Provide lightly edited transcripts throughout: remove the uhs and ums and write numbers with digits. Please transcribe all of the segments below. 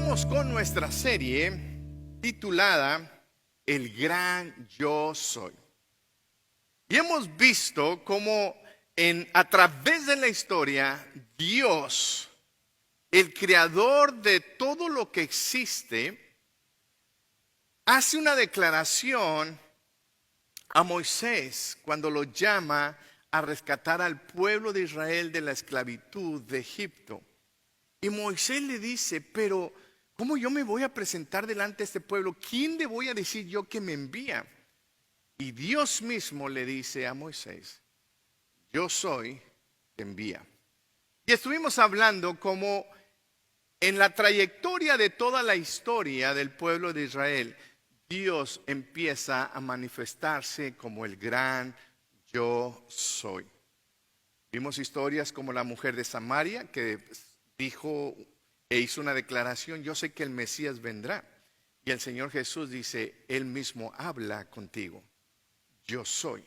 Continuamos con nuestra serie titulada El Gran Yo Soy. Y hemos visto cómo a través de la historia, Dios, el creador de todo lo que existe, hace una declaración a Moisés cuando lo llama a rescatar al pueblo de Israel de la esclavitud de Egipto. Y Moisés le dice, pero ¿cómo yo me voy a presentar delante de este pueblo? ¿Quién le voy a decir yo que me envía? Y Dios mismo le dice a Moisés, yo soy, te envía. Y estuvimos hablando como en la trayectoria de toda la historia del pueblo de Israel, Dios empieza a manifestarse como el gran yo soy. Vimos historias como la mujer de Samaria que dijo e hizo una declaración, yo sé que el Mesías vendrá. Y el Señor Jesús dice, Él mismo habla contigo, yo soy.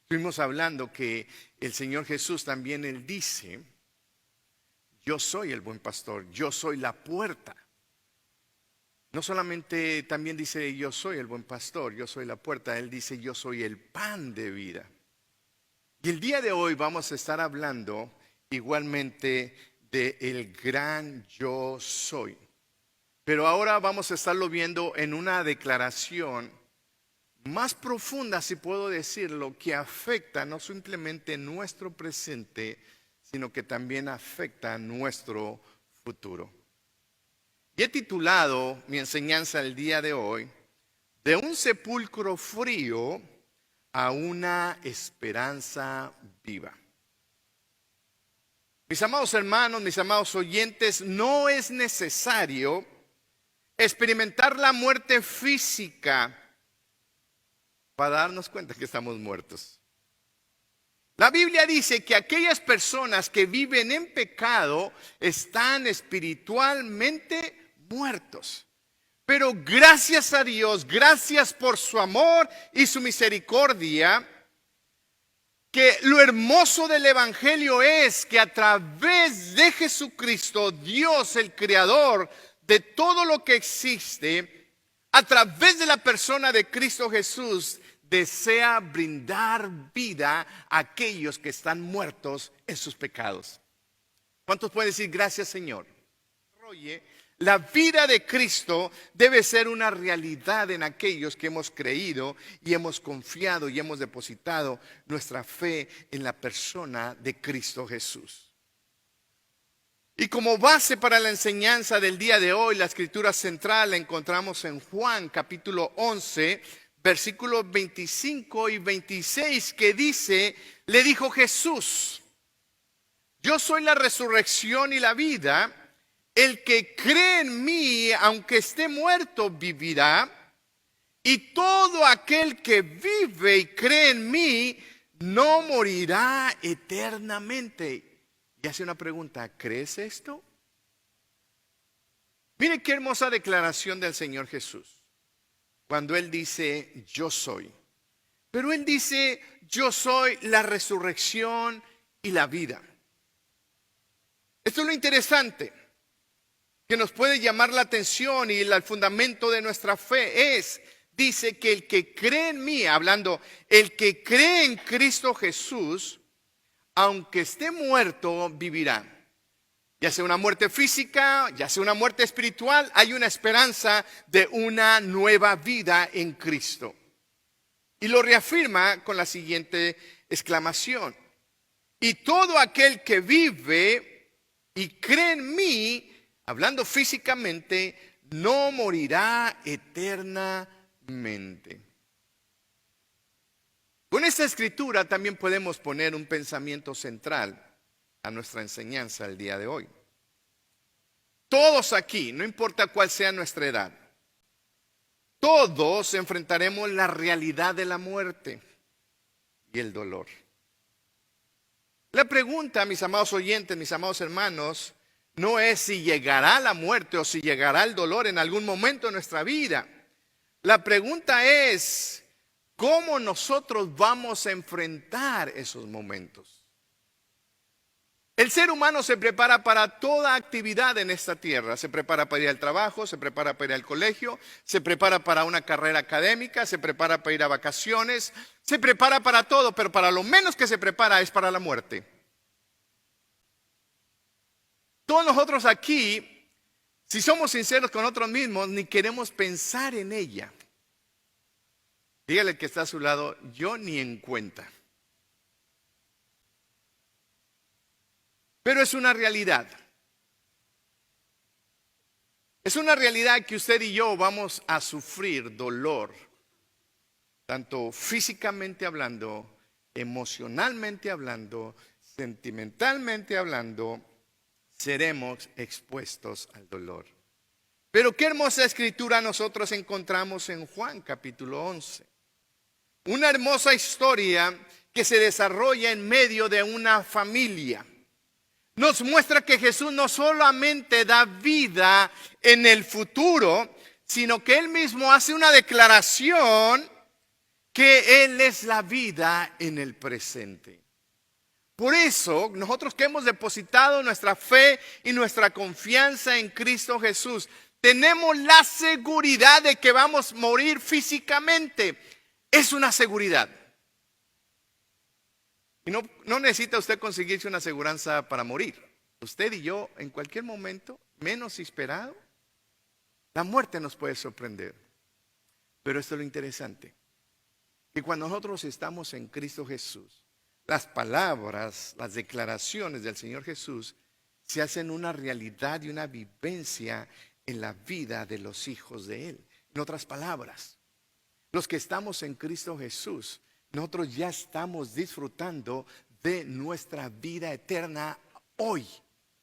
Estuvimos hablando que el Señor Jesús también Él dice, yo soy el buen pastor, yo soy la puerta. No solamente también dice, yo soy el buen pastor, yo soy la puerta, Él dice, yo soy el pan de vida. Y el día de hoy vamos a estar hablando igualmente de el gran yo soy. Pero ahora vamos a estarlo viendo en una declaración más profunda, si puedo decirlo, que afecta no simplemente nuestro presente, sino que también afecta nuestro futuro. Y he titulado mi enseñanza el día de hoy, de un sepulcro frío a una esperanza viva. Mis amados hermanos, mis amados oyentes, no es necesario experimentar la muerte física para darnos cuenta que estamos muertos. La Biblia dice que aquellas personas que viven en pecado están espiritualmente muertos. Pero gracias a Dios, gracias por su amor y su misericordia, que lo hermoso del Evangelio es que a través de Jesucristo, Dios el creador de todo lo que existe, a través de la persona de Cristo Jesús, desea brindar vida a aquellos que están muertos en sus pecados. ¿Cuántos pueden decir gracias, Señor? La vida de Cristo debe ser una realidad en aquellos que hemos creído y hemos confiado y hemos depositado nuestra fe en la persona de Cristo Jesús. Y como base para la enseñanza del día de hoy, la escritura central la encontramos en Juan capítulo 11, versículos 25 y 26, que dice, le dijo Jesús, yo soy la resurrección y la vida. El que cree en mí, aunque esté muerto, vivirá. Y todo aquel que vive y cree en mí, no morirá eternamente. Y hace una pregunta, ¿crees esto? Mire qué hermosa declaración del Señor Jesús. Cuando Él dice, yo soy. Pero Él dice, yo soy la resurrección y la vida. Esto es lo interesante que nos puede llamar la atención y el fundamento de nuestra fe es, dice que el que cree en mí, hablando, el que cree en Cristo Jesús, aunque esté muerto, vivirá. Ya sea una muerte física, ya sea una muerte espiritual, hay una esperanza de una nueva vida en Cristo. Y lo reafirma con la siguiente exclamación. Y todo aquel que vive y cree en mí, hablando físicamente, no morirá eternamente. Con esta escritura también podemos poner un pensamiento central a nuestra enseñanza el día de hoy. Todos aquí, no importa cuál sea nuestra edad, todos enfrentaremos la realidad de la muerte y el dolor. La pregunta, mis amados oyentes, mis amados hermanos, no es si llegará la muerte o si llegará el dolor en algún momento de nuestra vida. La pregunta es, ¿cómo nosotros vamos a enfrentar esos momentos? El ser humano se prepara para toda actividad en esta tierra. Se prepara para ir al trabajo, se prepara para ir al colegio, se prepara para una carrera académica, se prepara para ir a vacaciones, se prepara para todo, pero para lo menos que se prepara es para la muerte. Todos nosotros aquí, si somos sinceros con nosotros mismos, ni queremos pensar en ella. Dígale al que está a su lado, yo ni en cuenta. Pero es una realidad. Es una realidad que usted y yo vamos a sufrir dolor, tanto físicamente hablando, emocionalmente hablando, sentimentalmente hablando, seremos expuestos al dolor. Pero qué hermosa escritura nosotros encontramos en Juan capítulo 11. Una hermosa historia que se desarrolla en medio de una familia. Nos muestra que Jesús no solamente da vida en el futuro, sino que Él mismo hace una declaración que Él es la vida en el presente. Por eso, nosotros que hemos depositado nuestra fe y nuestra confianza en Cristo Jesús, tenemos la seguridad de que vamos a morir físicamente. Es una seguridad. Y no necesita usted conseguirse una aseguranza para morir. Usted y yo, en cualquier momento, menos esperado, la muerte nos puede sorprender. Pero esto es lo interesante, que cuando nosotros estamos en Cristo Jesús, las palabras, las declaraciones del Señor Jesús se hacen una realidad y una vivencia en la vida de los hijos de Él. En otras palabras, los que estamos en Cristo Jesús, nosotros ya estamos disfrutando de nuestra vida eterna hoy,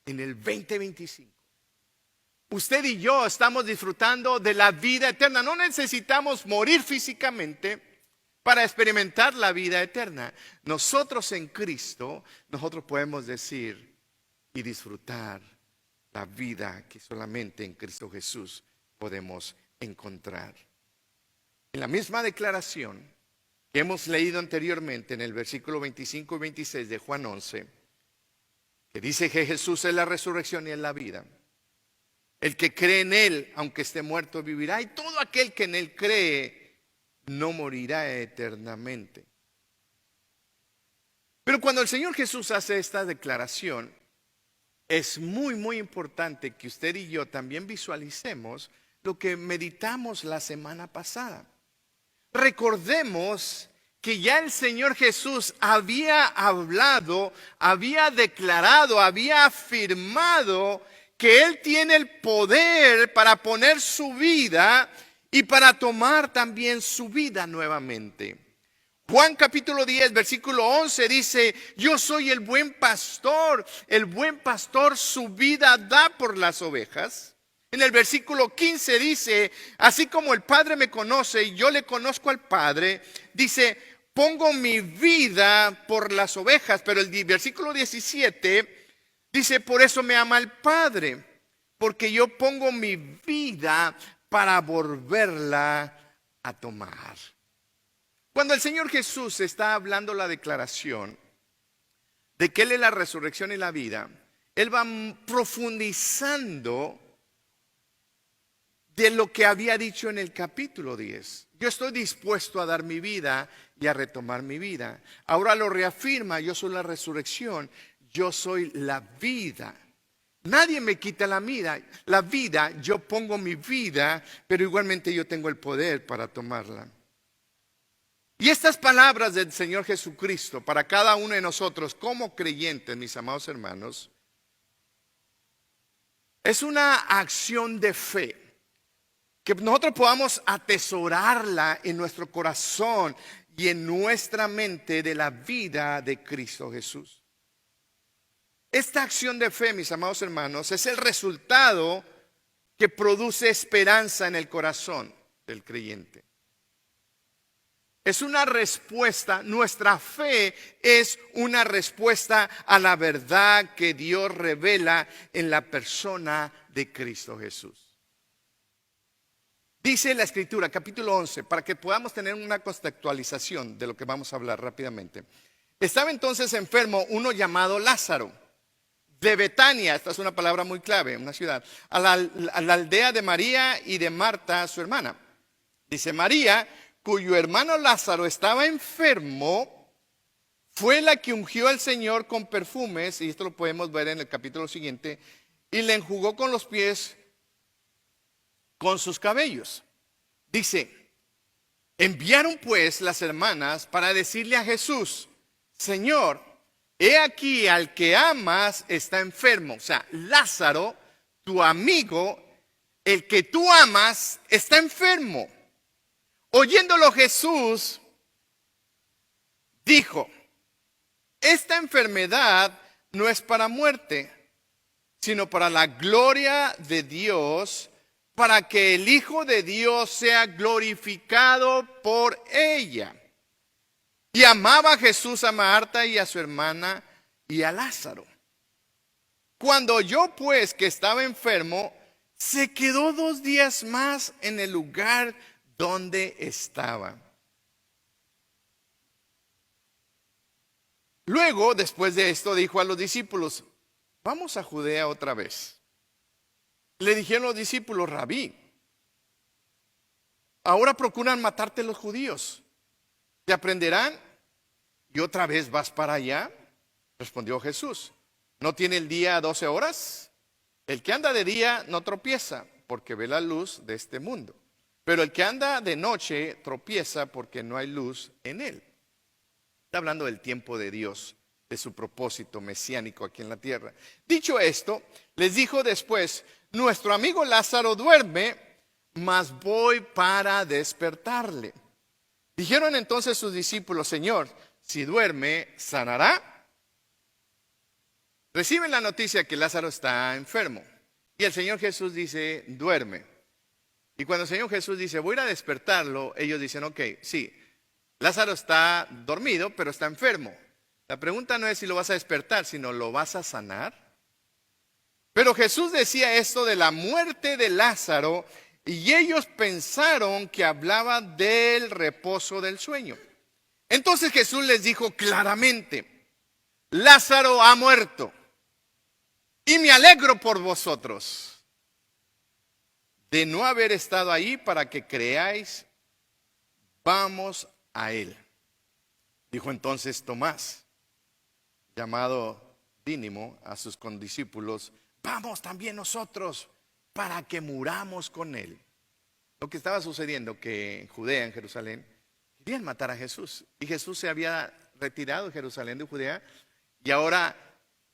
en el 2025. Usted y yo estamos disfrutando de la vida eterna. No necesitamos morir físicamente para experimentar la vida eterna. Nosotros en Cristo, nosotros podemos decir y disfrutar la vida que solamente en Cristo Jesús podemos encontrar. En la misma declaración que hemos leído anteriormente en el versículo 25 y 26 de Juan 11, que dice que Jesús es la resurrección y es la vida. El que cree en Él, aunque esté muerto, vivirá. Y todo aquel que en Él cree, no morirá eternamente. Pero cuando el Señor Jesús hace esta declaración, es muy, muy importante que usted y yo también visualicemos lo que meditamos la semana pasada. Recordemos que ya el Señor Jesús había hablado, había declarado, había afirmado que Él tiene el poder para poner su vida y para tomar también su vida nuevamente. Juan capítulo 10, versículo 11 dice, yo soy el buen pastor su vida da por las ovejas. En el versículo 15 dice, así como el Padre me conoce y yo le conozco al Padre, dice, pongo mi vida por las ovejas. Pero el versículo 17 dice, por eso me ama el Padre, porque yo pongo mi vida para volverla a tomar. Cuando el Señor Jesús está hablando la declaración de que Él es la resurrección y la vida, Él va profundizando de lo que había dicho en el capítulo 10. Yo estoy dispuesto a dar mi vida y a retomar mi vida. Ahora lo reafirma, yo soy la resurrección, yo soy la vida. Nadie me quita la vida, yo pongo mi vida, pero igualmente yo tengo el poder para tomarla. Y estas palabras del Señor Jesucristo para cada uno de nosotros como creyentes, mis amados hermanos, es una acción de fe. Que nosotros podamos atesorarla en nuestro corazón y en nuestra mente de la vida de Cristo Jesús. Esta acción de fe, mis amados hermanos, es el resultado que produce esperanza en el corazón del creyente. Es una respuesta, nuestra fe es una respuesta a la verdad que Dios revela en la persona de Cristo Jesús. Dice la Escritura, capítulo 11, para que podamos tener una contextualización de lo que vamos a hablar rápidamente. Estaba entonces enfermo uno llamado Lázaro, de Betania, esta es una palabra muy clave, una ciudad, a la aldea de María y de Marta, su hermana. Dice, María, cuyo hermano Lázaro estaba enfermo, fue la que ungió al Señor con perfumes, y esto lo podemos ver en el capítulo siguiente, y le enjugó con los pies con sus cabellos. Dice, enviaron pues las hermanas para decirle a Jesús, Señor, he aquí al que amas está enfermo. O sea, Lázaro, tu amigo, el que tú amas, está enfermo. Oyéndolo Jesús dijo, esta enfermedad no es para muerte, sino para la gloria de Dios, para que el Hijo de Dios sea glorificado por ella. Y amaba a Jesús a Marta y a su hermana y a Lázaro. Cuando oyó pues que estaba enfermo, se quedó 2 días más en el lugar donde estaba. Luego, después de esto, dijo a los discípulos, vamos a Judea otra vez. Le dijeron los discípulos, Rabí, ahora procuran matarte los judíos. ¿Te aprenderán? ¿Y otra vez vas para allá? Respondió Jesús. ¿No tiene el día 12 horas? El que anda de día no tropieza, porque ve la luz de este mundo. Pero el que anda de noche tropieza porque no hay luz en él. Está hablando del tiempo de Dios, de su propósito mesiánico aquí en la tierra. Dicho esto, les dijo después, nuestro amigo Lázaro duerme, mas voy para despertarle. Dijeron entonces sus discípulos, Señor, si duerme, ¿sanará? Reciben la noticia que Lázaro está enfermo. Y el Señor Jesús dice, duerme. Y cuando el Señor Jesús dice, voy a ir a despertarlo, ellos dicen, ok, sí, Lázaro está dormido, pero está enfermo. La pregunta no es si lo vas a despertar, sino ¿lo vas a sanar? Pero Jesús decía esto de la muerte de Lázaro y ellos pensaron que hablaba del reposo del sueño. Entonces Jesús les dijo claramente, Lázaro ha muerto y me alegro por vosotros de no haber estado ahí para que creáis, vamos a él. Dijo entonces Tomás, llamado Dídimo, a sus condiscípulos, vamos también nosotros para que muramos con él. Lo que estaba sucediendo que en Judea, en Jerusalén, querían matar a Jesús. Y Jesús se había retirado de Jerusalén, de Judea, y ahora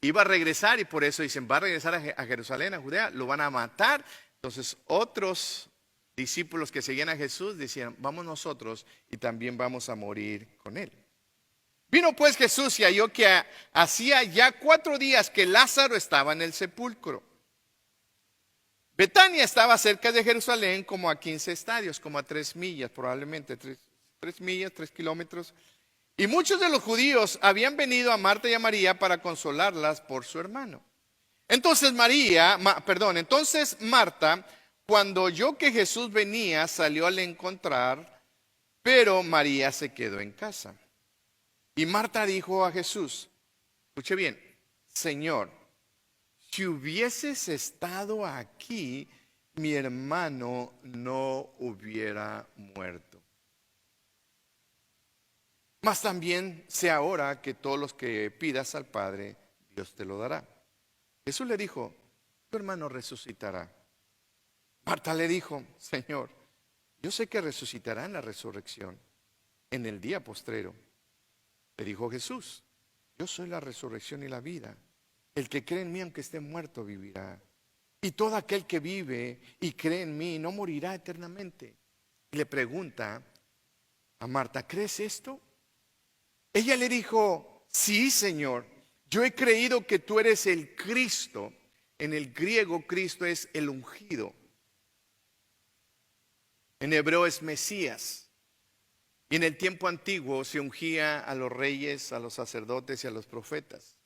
iba a regresar, y por eso dicen, va a regresar a Jerusalén, a Judea, lo van a matar. Entonces otros discípulos que seguían a Jesús decían, vamos nosotros y también vamos a morir con él. Vino pues Jesús y halló que hacía ya 4 días que Lázaro estaba en el sepulcro. Betania estaba cerca de Jerusalén como a 15 estadios, como a 3 millas, probablemente 3 millas, 3 kilómetros. Y muchos de los judíos habían venido a Marta y a María para consolarlas por su hermano. Entonces Marta, cuando oyó que Jesús venía, salió al encontrar, pero María se quedó en casa. Y Marta dijo a Jesús, escuche bien, Señor, si hubieses estado aquí, mi hermano no hubiera muerto. Mas también sé ahora que todos los que pidas al Padre, Dios te lo dará. Jesús le dijo, tu hermano resucitará. Marta le dijo, Señor, yo sé que resucitará en la resurrección, en el día postrero. Le dijo Jesús, yo soy la resurrección y la vida. El que cree en mí, aunque esté muerto, vivirá. Y todo aquel que vive y cree en mí no morirá eternamente. Y le pregunta a Marta, ¿crees esto? Ella le dijo, sí, Señor, yo he creído que tú eres el Cristo. En el griego, Cristo es el ungido. En hebreo es Mesías. Y en el tiempo antiguo se ungía a los reyes, a los sacerdotes y a los profetas.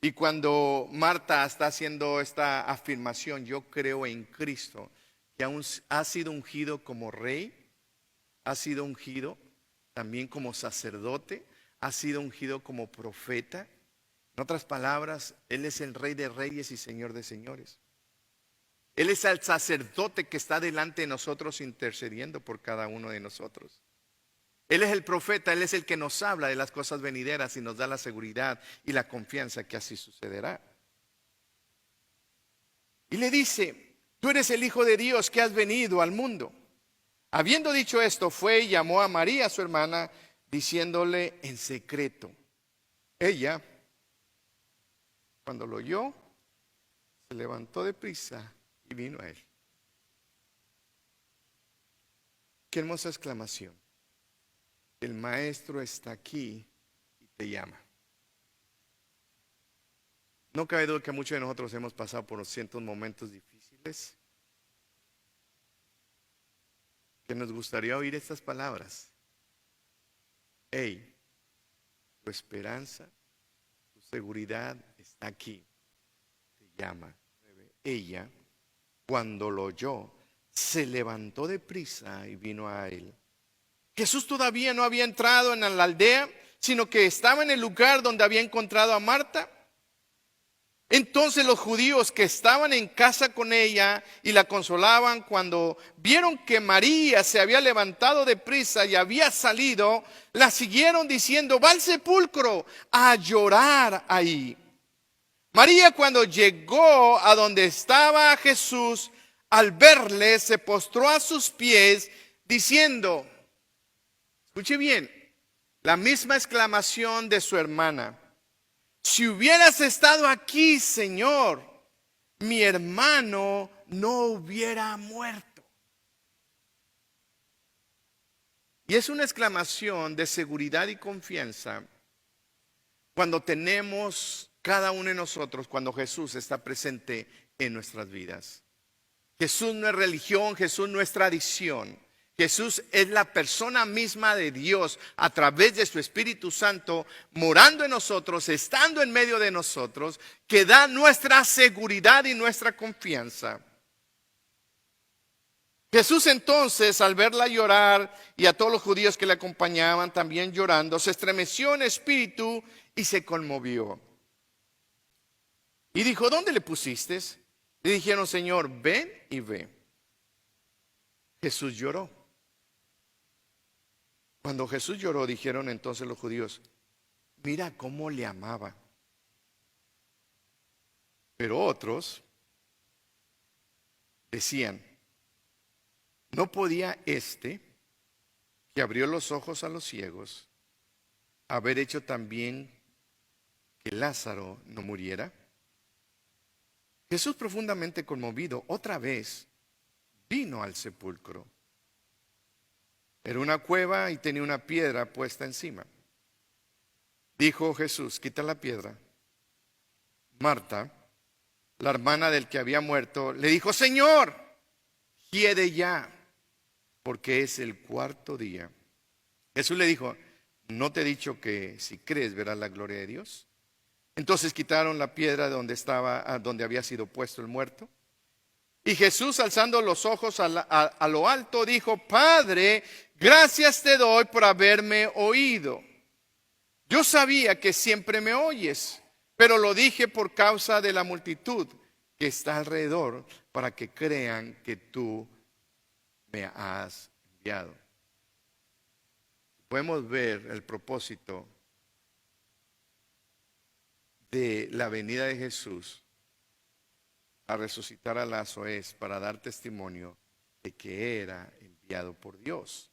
Y cuando Marta está haciendo esta afirmación, yo creo en Cristo, que aún ha sido ungido como rey, ha sido ungido también como sacerdote, ha sido ungido como profeta, En otras palabras, Él es el Rey de Reyes y Señor de Señores. Él es el sacerdote que está delante de nosotros intercediendo por cada uno de nosotros. Él es el profeta, Él es el que nos habla de las cosas venideras y nos da la seguridad y la confianza que así sucederá. Y le dice, tú eres el Hijo de Dios que has venido al mundo. Habiendo dicho esto, fue y llamó a María, su hermana, diciéndole en secreto. Ella, cuando lo oyó, se levantó de prisa y vino a él. Qué hermosa exclamación. El maestro está aquí y te llama. No cabe duda que muchos de nosotros hemos pasado por ciertos momentos difíciles, que nos gustaría oír estas palabras. Hey, tu esperanza, tu seguridad está aquí. Te llama. Ella, cuando lo oyó, se levantó de prisa y vino a él. Jesús todavía no había entrado en la aldea, sino que estaba en el lugar donde había encontrado a Marta. Entonces los judíos que estaban en casa con ella y la consolaban, cuando vieron que María se había levantado de prisa y había salido, la siguieron diciendo, va al sepulcro a llorar ahí. María, cuando llegó a donde estaba Jesús, al verle se postró a sus pies diciendo, escuche bien, la misma exclamación de su hermana. Si hubieras estado aquí, Señor, mi hermano no hubiera muerto. Y es una exclamación de seguridad y confianza cuando tenemos cada uno de nosotros, cuando Jesús está presente en nuestras vidas. Jesús no es religión, Jesús no es tradición. Jesús es la persona misma de Dios a través de su Espíritu Santo, morando en nosotros, estando en medio de nosotros, que da nuestra seguridad y nuestra confianza. Jesús entonces, al verla llorar y a todos los judíos que le acompañaban también llorando, se estremeció en espíritu y se conmovió. Y dijo, ¿dónde le pusiste? Le dijeron, Señor, ven y ve. Jesús lloró. Cuando Jesús lloró, dijeron entonces los judíos, mira cómo le amaba. Pero otros decían, ¿no podía este, que abrió los ojos a los ciegos, haber hecho también que Lázaro no muriera? Jesús, profundamente conmovido, otra vez vino al sepulcro. Era una cueva y tenía una piedra puesta encima. Dijo Jesús, quita la piedra. Marta, la hermana del que había muerto, le dijo, Señor, hiede ya, porque es el cuarto día. Jesús le dijo, ¿no te he dicho que si crees verás la gloria de Dios? Entonces quitaron la piedra donde había sido puesto el muerto. Y Jesús, alzando los ojos a lo alto, dijo, Padre, gracias te doy por haberme oído. Yo sabía que siempre me oyes, pero lo dije por causa de la multitud que está alrededor, para que crean que tú me has enviado. Podemos ver el propósito de la venida de Jesús a resucitar a Lázaro es para dar testimonio de que era enviado por Dios.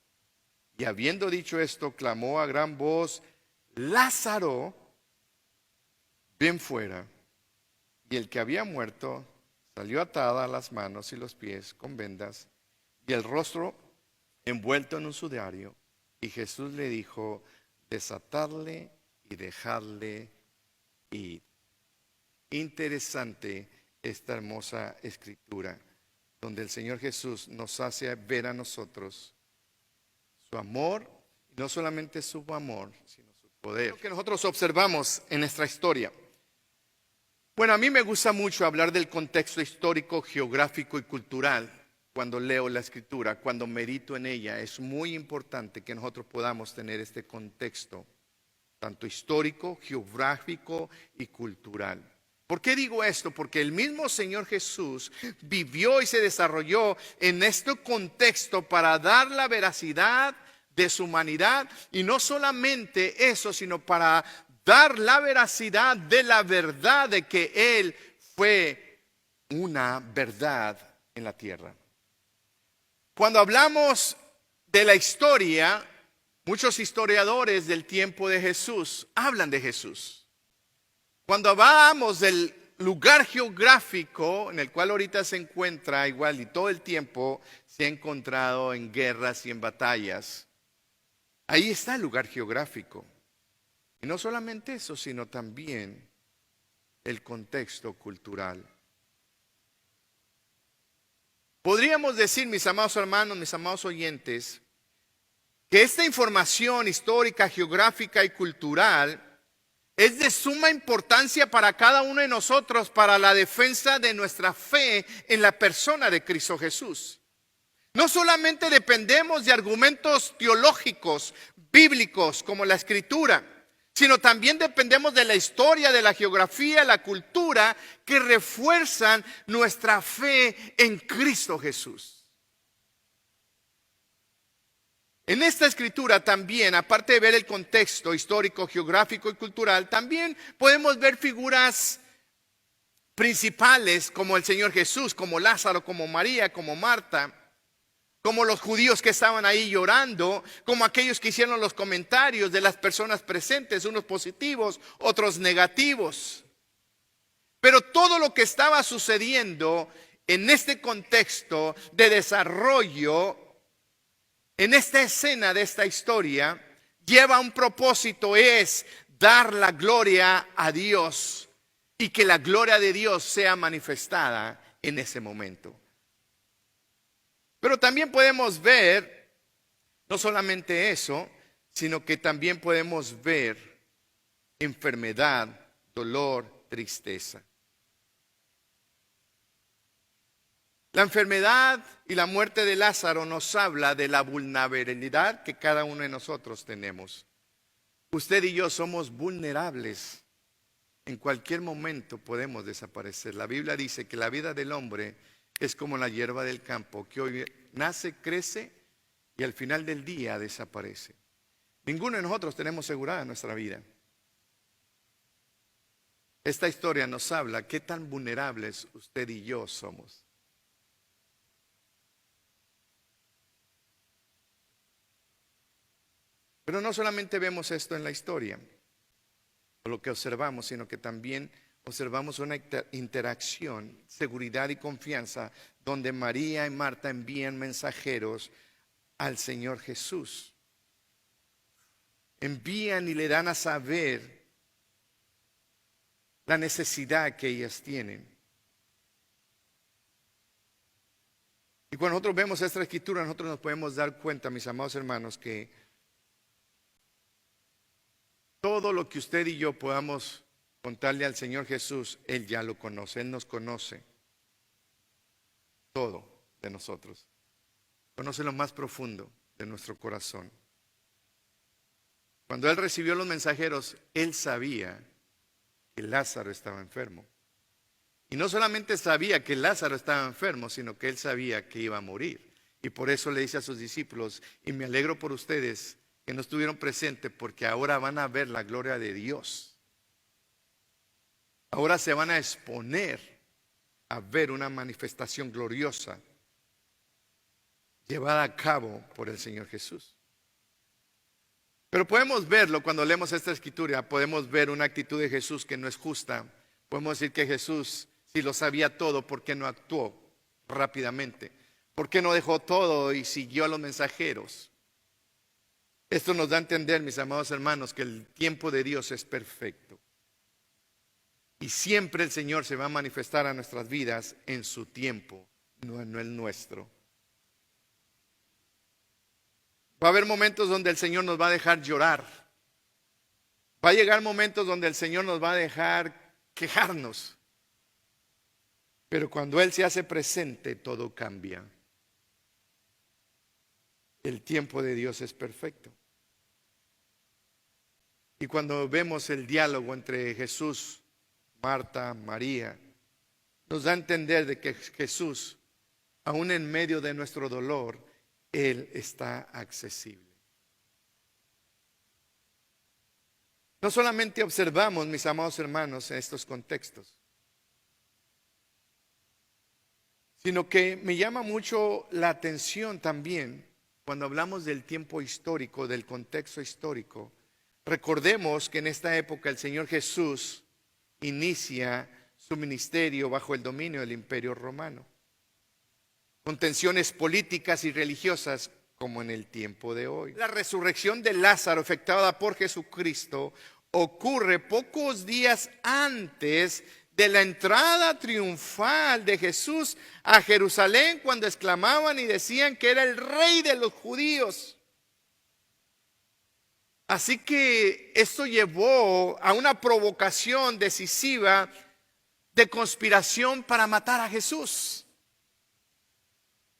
Y habiendo dicho esto, clamó a gran voz, Lázaro, ven fuera. Y el que había muerto salió atada las manos y los pies con vendas y el rostro envuelto en un sudario. Y Jesús le dijo, desatarle y dejarle ir. Interesante esta hermosa escritura, donde el Señor Jesús nos hace ver a nosotros su amor, y no solamente su amor, sino su poder. Lo que nosotros observamos en nuestra historia. Bueno, a mí me gusta mucho hablar del contexto histórico, geográfico y cultural cuando leo la escritura, cuando medito en ella. Es muy importante que nosotros podamos tener este contexto tanto histórico, geográfico y cultural. ¿Por qué digo esto? Porque el mismo Señor Jesús vivió y se desarrolló en este contexto para dar la veracidad de su humanidad, y no solamente eso, sino para dar la veracidad de la verdad de que Él fue una verdad en la tierra. Cuando hablamos de la historia, muchos historiadores del tiempo de Jesús hablan de Jesús. Cuando hablamos del lugar geográfico en el cual ahorita se encuentra igual y todo el tiempo se ha encontrado en guerras y en batallas, ahí está el lugar geográfico. Y no solamente eso, sino también el contexto cultural. Podríamos decir, mis amados hermanos, mis amados oyentes, que esta información histórica, geográfica y cultural es de suma importancia para cada uno de nosotros para la defensa de nuestra fe en la persona de Cristo Jesús. No solamente dependemos de argumentos teológicos, bíblicos, como la Escritura, sino también dependemos de la historia, de la geografía, la cultura, que refuerzan nuestra fe en Cristo Jesús. En esta escritura también, aparte de ver el contexto histórico, geográfico y cultural, también podemos ver figuras principales como el Señor Jesús, como Lázaro, como María, como Marta, como los judíos que estaban ahí llorando, como aquellos que hicieron los comentarios de las personas presentes, unos positivos, otros negativos. Pero todo lo que estaba sucediendo en este contexto de desarrollo, en esta escena de esta historia, lleva un propósito, es dar la gloria a Dios y que la gloria de Dios sea manifestada en ese momento. Pero también podemos ver, no solamente eso, sino que también podemos ver enfermedad, dolor, tristeza. La enfermedad y la muerte de Lázaro nos habla de la vulnerabilidad que cada uno de nosotros tenemos. Usted y yo somos vulnerables. En cualquier momento podemos desaparecer. La Biblia dice que la vida del hombre es como la hierba del campo, que hoy nace, crece y al final del día desaparece. Ninguno de nosotros tenemos asegurada nuestra vida. Esta historia nos habla qué tan vulnerables usted y yo somos. Pero no solamente vemos esto en la historia, o lo que observamos, sino que también observamos una interacción, seguridad y confianza, donde María y Marta envían mensajeros al Señor Jesús. Envían y le dan a saber la necesidad que ellas tienen. Y cuando nosotros vemos esta escritura, nosotros nos podemos dar cuenta, mis amados hermanos, que todo lo que usted y yo podamos contarle al Señor Jesús, Él ya lo conoce, Él nos conoce todo de nosotros. Conoce lo más profundo de nuestro corazón. Cuando Él recibió los mensajeros, Él sabía que Lázaro estaba enfermo. Y no solamente sabía que Lázaro estaba enfermo, sino que Él sabía que iba a morir. Y por eso le dice a sus discípulos, y me alegro por ustedes que no estuvieron presentes, porque ahora van a ver la gloria de Dios. Ahora se van a exponer a ver una manifestación gloriosa llevada a cabo por el Señor Jesús. Pero podemos verlo cuando leemos esta escritura, podemos ver una actitud de Jesús que no es justa. Podemos decir que Jesús, si lo sabía todo, ¿por qué no actuó rápidamente? ¿Por qué no dejó todo y siguió a los mensajeros? Esto nos da a entender, mis amados hermanos, que el tiempo de Dios es perfecto. Y siempre el Señor se va a manifestar a nuestras vidas en su tiempo, no en el nuestro. Va a haber momentos donde el Señor nos va a dejar llorar. Va a llegar momentos donde el Señor nos va a dejar quejarnos. Pero cuando Él se hace presente, todo cambia. El tiempo de Dios es perfecto. Y cuando vemos el diálogo entre Jesús, Marta, María, nos da a entender de que Jesús, aún en medio de nuestro dolor, Él está accesible. No solamente observamos, mis amados hermanos, en estos contextos, sino que me llama mucho la atención también cuando hablamos del tiempo histórico, del contexto histórico. Recordemos que en esta época el Señor Jesús inicia su ministerio bajo el dominio del Imperio Romano, con tensiones políticas y religiosas como en el tiempo de hoy. La resurrección de Lázaro, efectuada por Jesucristo, ocurre pocos días antes de la entrada triunfal de Jesús a Jerusalén, cuando exclamaban y decían que era el rey de los judíos. Así que esto llevó a una provocación decisiva de conspiración para matar a Jesús.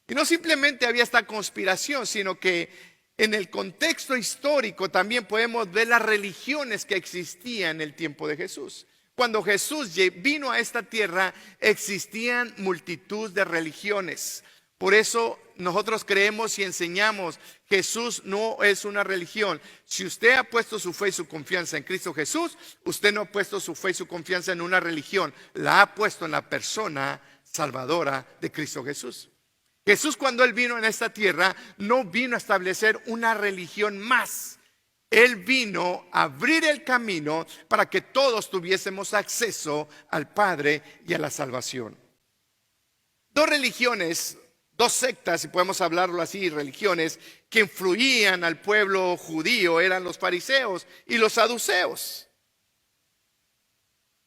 Y no simplemente había esta conspiración, sino que en el contexto histórico también podemos ver las religiones que existían en el tiempo de Jesús. Cuando Jesús vino a esta tierra, existían multitud de religiones. Por eso nosotros creemos y enseñamos, Jesús no es una religión. Si usted ha puesto su fe y su confianza en Cristo Jesús, usted no ha puesto su fe y su confianza en una religión, la ha puesto en la persona salvadora de Cristo Jesús. Jesús, cuando Él vino en esta tierra, no vino a establecer una religión más. Él vino a abrir el camino para que todos tuviésemos acceso al Padre y a la salvación. Dos religiones, dos sectas, si podemos hablarlo así, religiones que influían al pueblo judío eran los fariseos y los saduceos.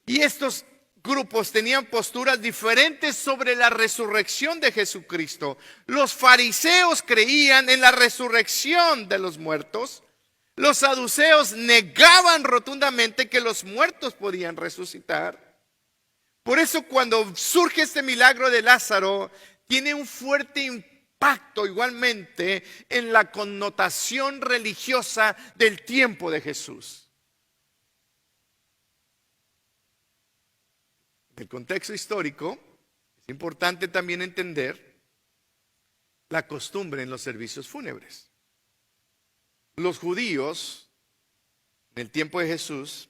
Y estos grupos tenían posturas diferentes sobre la resurrección de Jesucristo. Los fariseos creían en la resurrección de los muertos. Los saduceos negaban rotundamente que los muertos podían resucitar. Por eso cuando surge este milagro de Lázaro, tiene un fuerte impacto igualmente en la connotación religiosa del tiempo de Jesús. En el contexto histórico, es importante también entender la costumbre en los servicios fúnebres. Los judíos, en el tiempo de Jesús,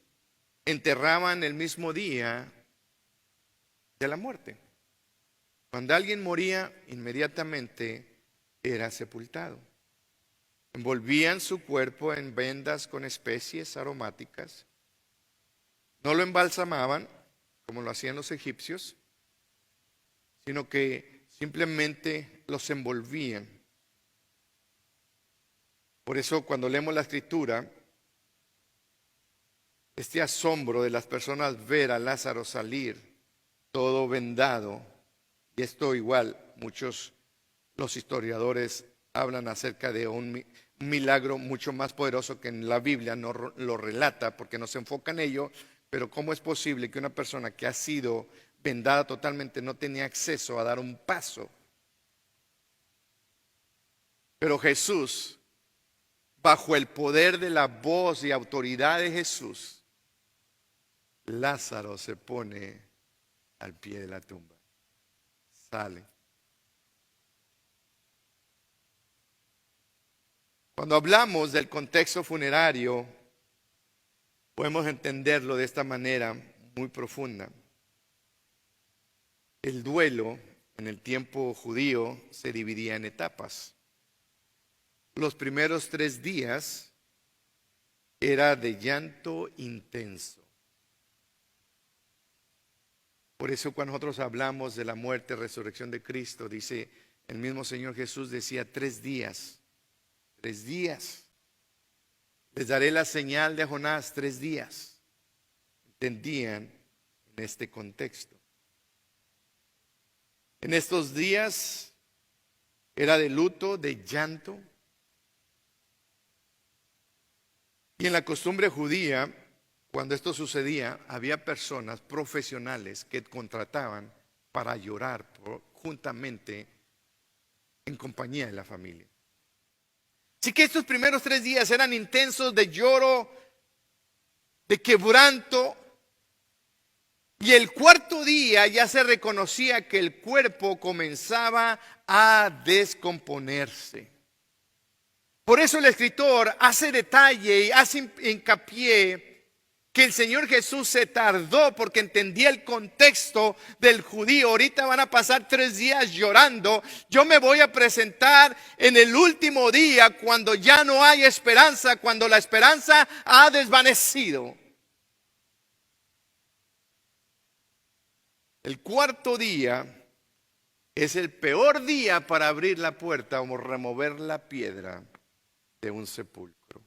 enterraban el mismo día de la muerte. Cuando alguien moría, inmediatamente era sepultado. Envolvían su cuerpo en vendas con especies aromáticas. No lo embalsamaban, como lo hacían los egipcios, sino que simplemente los envolvían. Por eso cuando leemos la Escritura, este asombro de las personas ver a Lázaro salir todo vendado, y esto igual muchos los historiadores hablan acerca de un milagro mucho más poderoso que en la Biblia no lo relata porque no se enfoca en ello, pero ¿cómo es posible que una persona que ha sido vendada totalmente no tenía acceso a dar un paso? Pero Jesús, bajo el poder de la voz y autoridad de Jesús, Lázaro se pone al pie de la tumba, sale. Cuando hablamos del contexto funerario, podemos entenderlo de esta manera muy profunda. El duelo en el tiempo judío se dividía en etapas. Los primeros 3 días era de llanto intenso. Por eso cuando nosotros hablamos de la muerte y resurrección de Cristo, dice el mismo Señor Jesús, decía 3 días. 3 días. Les daré la señal de Jonás, 3 días. Entendían en este contexto. En estos días era de luto, de llanto. Y en la costumbre judía, cuando esto sucedía, había personas profesionales que contrataban para llorar juntamente en compañía de la familia. Así que estos primeros 3 días eran intensos de lloro de quebranto. Y el cuarto día ya se reconocía que el cuerpo comenzaba a descomponerse. Por eso el escritor hace detalle y hace hincapié que el Señor Jesús se tardó porque entendía el contexto del judío. Ahorita van a pasar 3 días llorando. Yo me voy a presentar en el último día cuando ya no hay esperanza, cuando la esperanza ha desvanecido. El cuarto día es el peor día para abrir la puerta o remover la piedra de un sepulcro.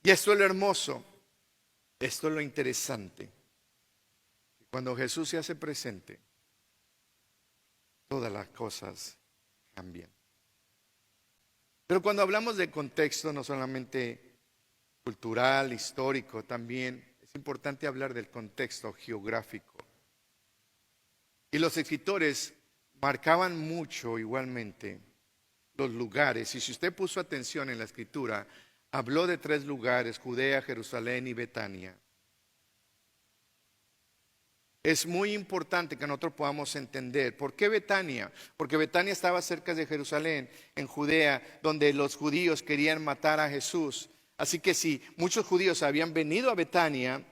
Y esto es lo hermoso, esto es lo interesante. Cuando Jesús se hace presente, todas las cosas cambian. Pero cuando hablamos de contexto, no solamente cultural, histórico, también es importante hablar del contexto geográfico. Y los escritores marcaban mucho igualmente los lugares. Y si usted puso atención en la escritura, habló de 3 lugares: Judea, Jerusalén y Betania. Es muy importante que nosotros podamos entender. ¿Por qué Betania? Porque Betania estaba cerca de Jerusalén, en Judea, donde los judíos querían matar a Jesús. Así que sí, muchos judíos habían venido a Betania,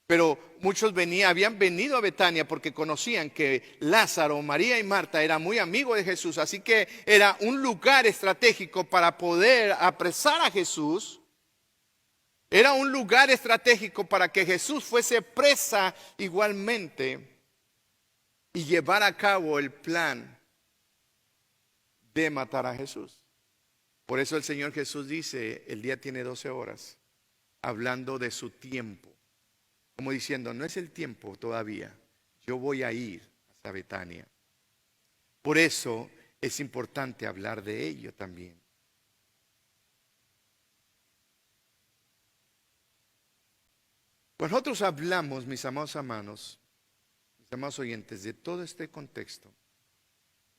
pero muchos habían venido a Betania porque conocían que Lázaro, María y Marta eran muy amigos de Jesús. Así que era un lugar estratégico para poder apresar a Jesús. Era un lugar estratégico para que Jesús fuese presa igualmente y llevar a cabo el plan de matar a Jesús. Por eso el Señor Jesús dice, el día tiene 12 horas, hablando de su tiempo. Como diciendo, no es el tiempo todavía, yo voy a ir hasta Betania. Por eso es importante hablar de ello también. Cuando nosotros hablamos, mis amados hermanos, mis amados oyentes, de todo este contexto,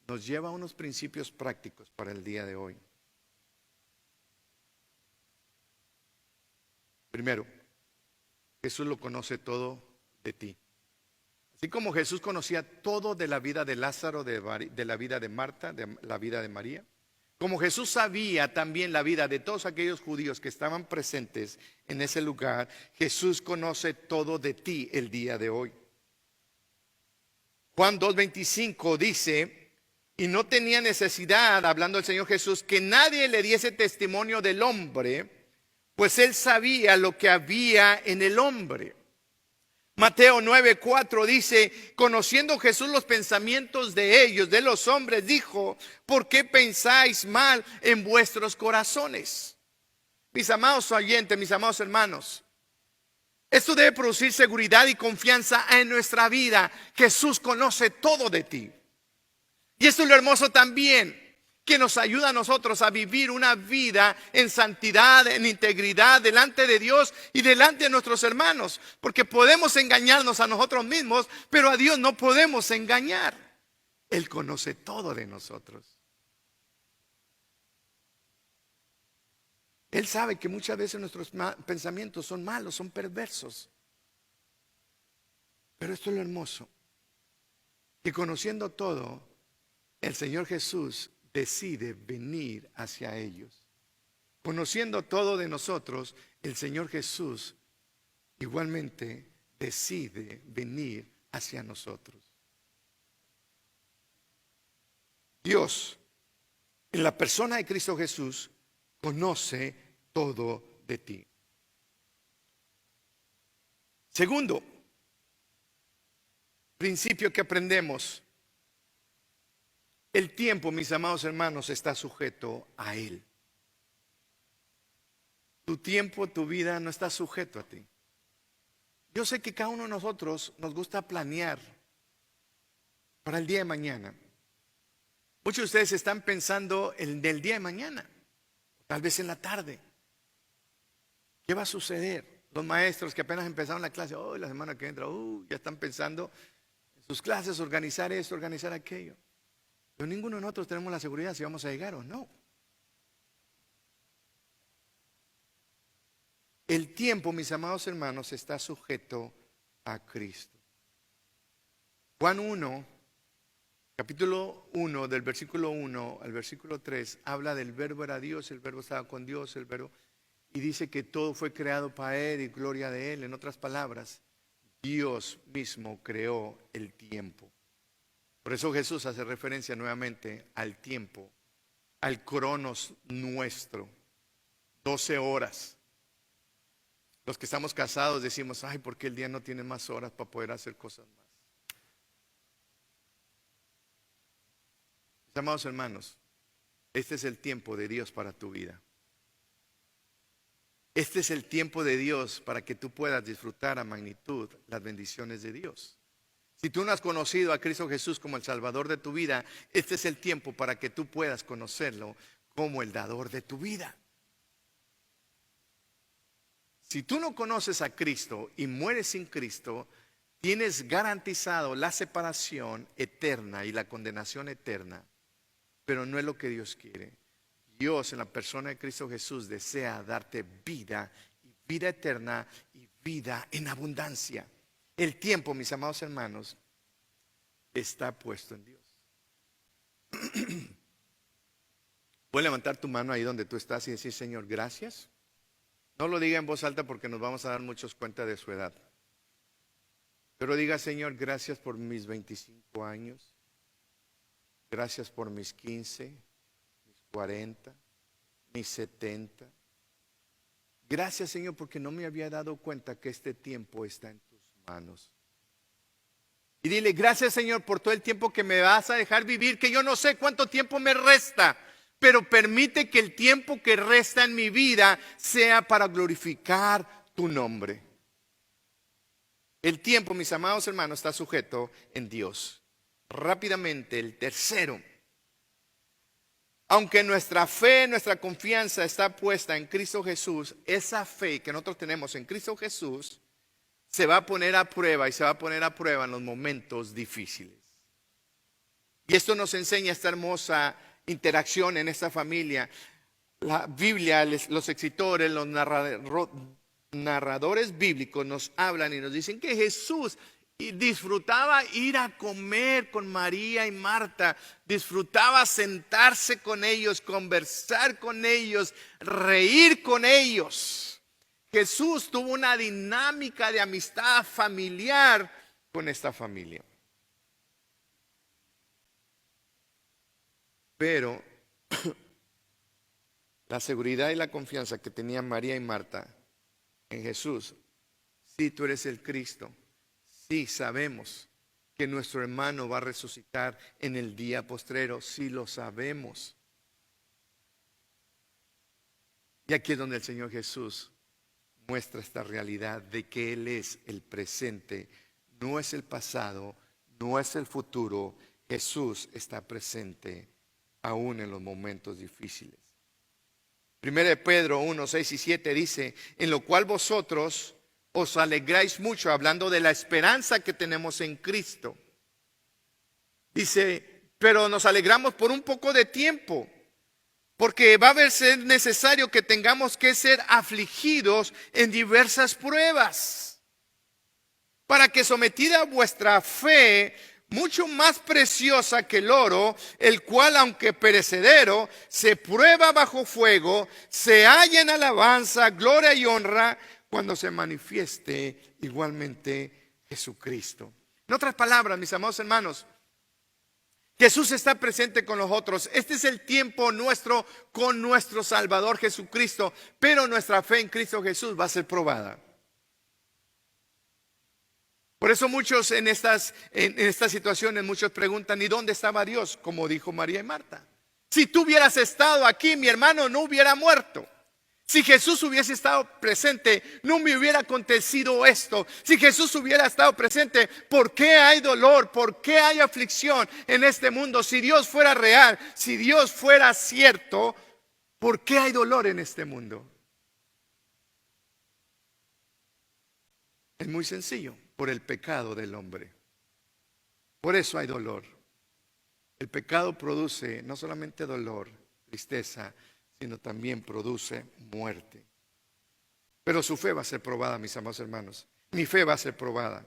nos lleva a unos principios prácticos para el día de hoy. Primero, Jesús lo conoce todo de ti. Así como Jesús conocía todo de la vida de Lázaro, de la vida de Marta, de la vida de María, como Jesús sabía también la vida de todos aquellos judíos que estaban presentes en ese lugar, Jesús conoce todo de ti el día de hoy. Juan 2:25 dice, y no tenía necesidad, hablando el Señor Jesús, que nadie le diese testimonio del hombre, pues él sabía lo que había en el hombre. Mateo 9:4 dice, conociendo Jesús los pensamientos de ellos, de los hombres, dijo, ¿por qué pensáis mal en vuestros corazones? Mis amados oyentes, mis amados hermanos, esto debe producir seguridad y confianza en nuestra vida. Jesús conoce todo de ti. Y esto es lo hermoso también, que nos ayuda a nosotros a vivir una vida en santidad, en integridad delante de Dios y delante de nuestros hermanos. Porque podemos engañarnos a nosotros mismos, pero a Dios no podemos engañar. Él conoce todo de nosotros. Él sabe que muchas veces nuestros pensamientos son malos, son perversos. Pero esto es lo hermoso, que conociendo todo, el Señor Jesús decide venir hacia ellos. Conociendo todo de nosotros, el Señor Jesús igualmente decide venir hacia nosotros. Dios, en la persona de Cristo Jesús, conoce todo de ti. Segundo principio que aprendemos: el tiempo, mis amados hermanos, está sujeto a Él. Tu tiempo, tu vida no está sujeto a ti. Yo sé que cada uno de nosotros nos gusta planear para el día de mañana. Muchos de ustedes están pensando en el día de mañana, tal vez en la tarde. ¿Qué va a suceder? Los maestros que apenas empezaron la clase, hoy la semana que entra, ya están pensando en sus clases, organizar esto, organizar aquello. Pero ninguno de nosotros tenemos la seguridad si vamos a llegar o no. El tiempo, mis amados hermanos, está sujeto a Cristo. Juan 1, capítulo 1, del versículo 1 al versículo 3, habla del verbo era Dios, el verbo estaba con Dios, y dice que todo fue creado para Él y gloria de Él. En otras palabras, Dios mismo creó el tiempo. Por eso Jesús hace referencia nuevamente al tiempo, al cronos nuestro, 12 horas. Los que estamos casados decimos, ay, ¿por qué el día no tiene más horas para poder hacer cosas más? Mis amados hermanos, este es el tiempo de Dios para tu vida. Este es el tiempo de Dios para que tú puedas disfrutar a magnitud las bendiciones de Dios. Si tú no has conocido a Cristo Jesús como el Salvador de tu vida, este es el tiempo para que tú puedas conocerlo como el dador de tu vida. Si tú no conoces a Cristo y mueres sin Cristo, tienes garantizado la separación eterna y la condenación eterna, pero no es lo que Dios quiere. Dios en la persona de Cristo Jesús desea darte vida, y vida eterna y vida en abundancia. El tiempo, mis amados hermanos, está puesto en Dios. Puedes levantar tu mano ahí donde tú estás y decir, Señor, gracias. No lo diga en voz alta porque nos vamos a dar muchos cuenta de su edad. Pero diga, Señor, gracias por mis 25 años. Gracias por mis 15, mis 40, mis 70. Gracias, Señor, porque no me había dado cuenta que este tiempo está en tus manos. Y dile, gracias, Señor, por todo el tiempo que me vas a dejar vivir, que yo no sé cuánto tiempo me resta, pero permite que el tiempo que resta en mi vida sea para glorificar tu nombre. El tiempo, mis amados hermanos, está sujeto en Dios. Rápidamente, el tercero. Aunque nuestra fe, nuestra confianza está puesta en Cristo Jesús, esa fe que nosotros tenemos en Cristo Jesús se va a poner a prueba y se va a poner a prueba en los momentos difíciles. Y esto nos enseña esta hermosa interacción en esta familia. La Biblia, los escritores, los narradores bíblicos nos hablan y nos dicen que Jesús disfrutaba ir a comer con María y Marta, disfrutaba sentarse con ellos, conversar con ellos, reír con ellos. Jesús tuvo una dinámica de amistad familiar con esta familia. Pero la seguridad y la confianza que tenían María y Marta en Jesús, sí, tú eres el Cristo, sí, sabemos que nuestro hermano va a resucitar en el día postrero, sí lo sabemos. Y aquí es donde el Señor Jesús muestra esta realidad de que Él es el presente, no es el pasado, no es el futuro. Jesús está presente aún en los momentos difíciles. 1 Pedro 1, 6 y 7 dice, en lo cual vosotros os alegráis mucho, hablando de la esperanza que tenemos en Cristo. Dice, pero nos alegramos por un poco de tiempo, porque va a ser necesario que tengamos que ser afligidos en diversas pruebas, para que sometida a vuestra fe, mucho más preciosa que el oro, el cual aunque perecedero, se prueba bajo fuego, se halla en alabanza, gloria y honra, cuando se manifieste igualmente Jesucristo. En otras palabras, mis amados hermanos, Jesús está presente con nosotros. Este es el tiempo nuestro con nuestro Salvador Jesucristo, pero nuestra fe en Cristo Jesús va a ser probada. Por eso muchos en estas situaciones, muchos preguntan, ¿y dónde estaba Dios? Como dijo María y Marta. Si tú hubieras estado aquí, mi hermano no hubiera muerto. Si Jesús hubiese estado presente, no me hubiera acontecido esto. Si Jesús hubiera estado presente, ¿por qué hay dolor? ¿Por qué hay aflicción en este mundo? Si Dios fuera real, si Dios fuera cierto, ¿por qué hay dolor en este mundo? Es muy sencillo, por el pecado del hombre. Por eso hay dolor. El pecado produce no solamente dolor, tristeza, sino también produce muerte. Pero su fe va a ser probada, mis amados hermanos. Mi fe va a ser probada.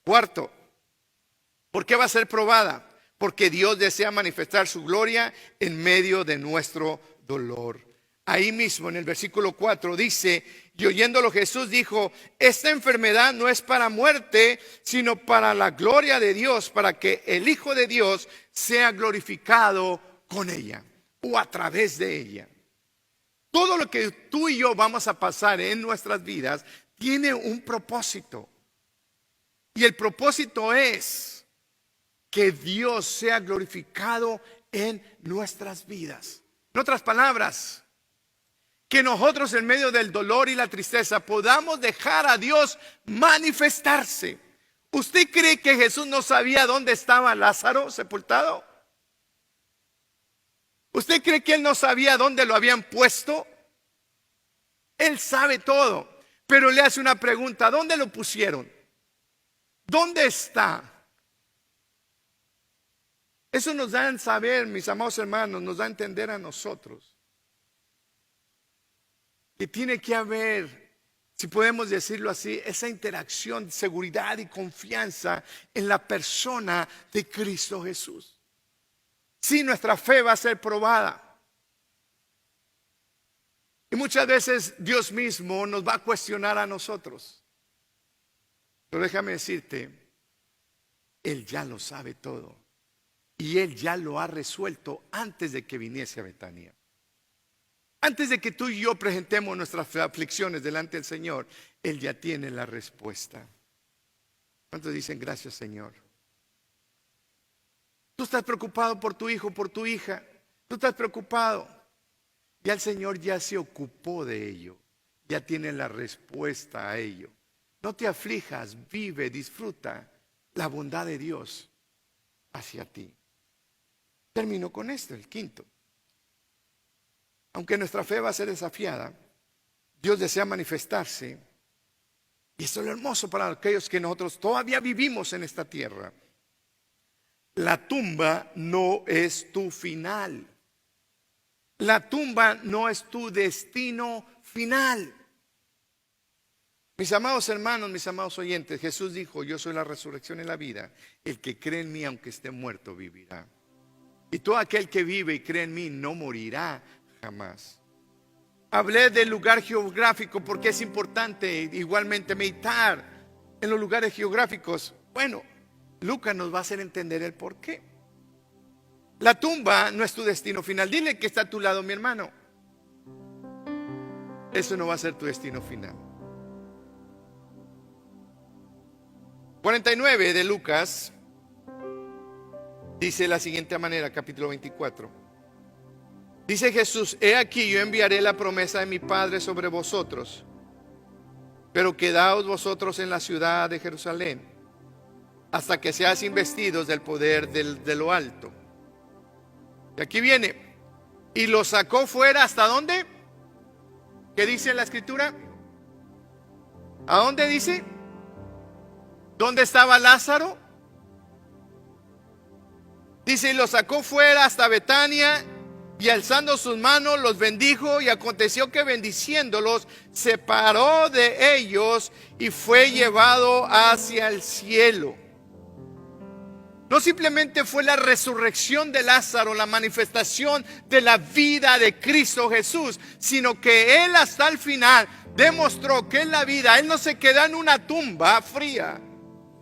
Cuarto, ¿por qué va a ser probada? Porque Dios desea manifestar su gloria en medio de nuestro dolor. Ahí mismo en el versículo 4 dice: y oyéndolo Jesús dijo: esta enfermedad no es para muerte, sino para la gloria de Dios, para que el Hijo de Dios sea glorificado con ella o a través de ella. Todo lo que tú y yo vamos a pasar en nuestras vidas tiene un propósito. Y el propósito es que Dios sea glorificado en nuestras vidas. En otras palabras, que nosotros en medio del dolor y la tristeza podamos dejar a Dios manifestarse. ¿Usted cree que Jesús no sabía dónde estaba Lázaro sepultado? ¿Usted cree que Él no sabía dónde lo habían puesto? Él sabe todo, pero le hace una pregunta: ¿dónde lo pusieron? ¿Dónde está? Eso nos da a saber, mis amados hermanos, nos da a entender a nosotros que tiene que haber, si podemos decirlo así, esa interacción, seguridad y confianza en la persona de Cristo Jesús. Sí, nuestra fe va a ser probada. Y muchas veces Dios mismo nos va a cuestionar a nosotros. Pero déjame decirte, Él ya lo sabe todo. Y Él ya lo ha resuelto antes de que viniese a Betania. Antes de que tú y yo presentemos nuestras aflicciones delante del Señor, Él ya tiene la respuesta. ¿Cuántos dicen gracias, Señor? Tú estás preocupado por tu hijo, por tu hija. Tú estás preocupado. Ya el Señor ya se ocupó de ello. Ya tiene la respuesta a ello. No te aflijas, vive, disfruta la bondad de Dios hacia ti. Termino con esto, el quinto. Aunque nuestra fe va a ser desafiada, Dios desea manifestarse. Y esto es lo hermoso para aquellos que nosotros todavía vivimos en esta tierra. La tumba no es tu final. La tumba no es tu destino final. Mis amados hermanos, mis amados oyentes, Jesús dijo: yo soy la resurrección y la vida. El que cree en mí, aunque esté muerto, vivirá. Y todo aquel que vive y cree en mí no morirá jamás. Hablé del lugar geográfico porque es importante igualmente meditar en los lugares geográficos. Bueno, Lucas nos va a hacer entender el por qué. La tumba no es tu destino final. Dile que está a tu lado, mi hermano. Eso no va a ser tu destino final. 49 de Lucas dice de la siguiente manera, capítulo 24. Dice Jesús: he aquí, yo enviaré la promesa de mi Padre sobre vosotros, pero quedaos vosotros en la ciudad de Jerusalén hasta que seáis investidos del poder de lo alto. Y aquí viene: y lo sacó fuera. ¿Hasta dónde? ¿Qué dice la escritura? ¿A dónde dice? ¿Dónde estaba Lázaro? Dice: y lo sacó fuera hasta Betania, y alzando sus manos los bendijo, y aconteció que bendiciéndolos se separó de ellos y fue llevado hacia el cielo. No simplemente fue la resurrección de Lázaro, la manifestación de la vida de Cristo Jesús, sino que Él hasta el final demostró que en la vida Él no se quedó en una tumba fría.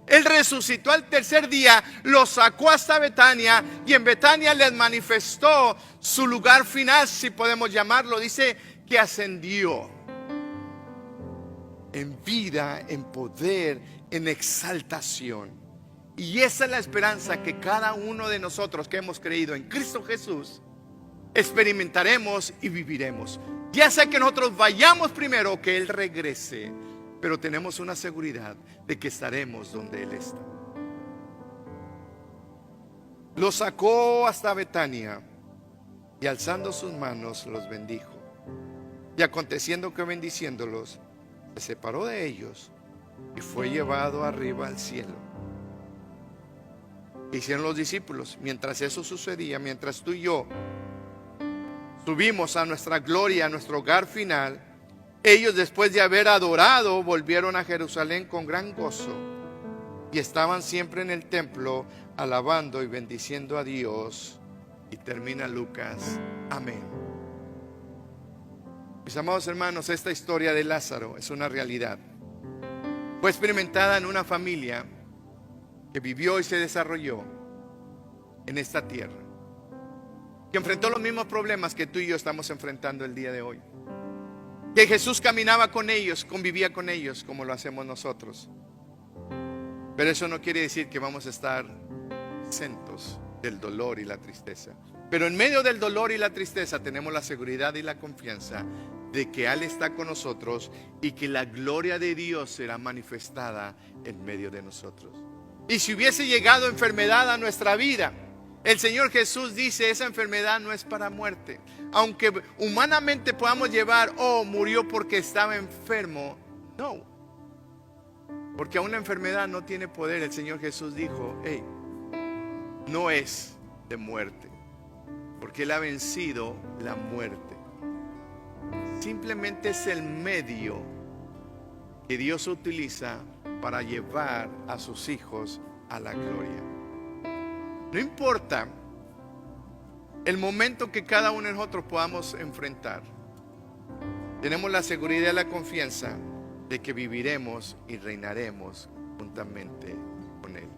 Él resucitó al tercer día, lo sacó hasta Betania, y en Betania les manifestó su lugar final, si podemos llamarlo. Dice que ascendió en vida, en poder, en exaltación. Y esa es la esperanza que cada uno de nosotros que hemos creído en Cristo Jesús experimentaremos y viviremos. Ya sea que nosotros vayamos primero o que Él regrese, pero tenemos una seguridad de que estaremos donde Él está. Lo sacó hasta Betania, y alzando sus manos los bendijo. Y aconteciendo que bendiciéndolos, se separó de ellos y fue llevado arriba al cielo. ¿Qué hicieron los discípulos? Mientras eso sucedía, mientras tú y yo subimos a nuestra gloria, a nuestro hogar final, Ellos, después de haber adorado, volvieron a Jerusalén con gran gozo y estaban siempre en el templo alabando y bendiciendo a Dios. Y termina Lucas. Amén. Mis amados hermanos, esta historia de Lázaro es una realidad. Fue experimentada en una familia que vivió y se desarrolló en esta tierra, que enfrentó los mismos problemas que tú y yo estamos enfrentando el día de hoy. Que Jesús caminaba con ellos, convivía con ellos como lo hacemos nosotros. Pero eso no quiere decir que vamos a estar exentos del dolor y la tristeza. Pero en medio del dolor y la tristeza tenemos la seguridad y la confianza de que Él está con nosotros y que la gloria de Dios será manifestada en medio de nosotros. Y si hubiese llegado enfermedad a nuestra vida, el Señor Jesús dice, esa enfermedad no es para muerte. Aunque humanamente podamos llevar, oh, murió porque estaba enfermo. No. Porque aún la enfermedad no tiene poder. El Señor Jesús dijo, hey, no es de muerte, porque Él ha vencido la muerte. Simplemente es el medio que Dios utiliza para llevar a sus hijos a la gloria. No importa el momento que cada uno de nosotros podamos enfrentar, tenemos la seguridad y la confianza de que viviremos y reinaremos juntamente con Él.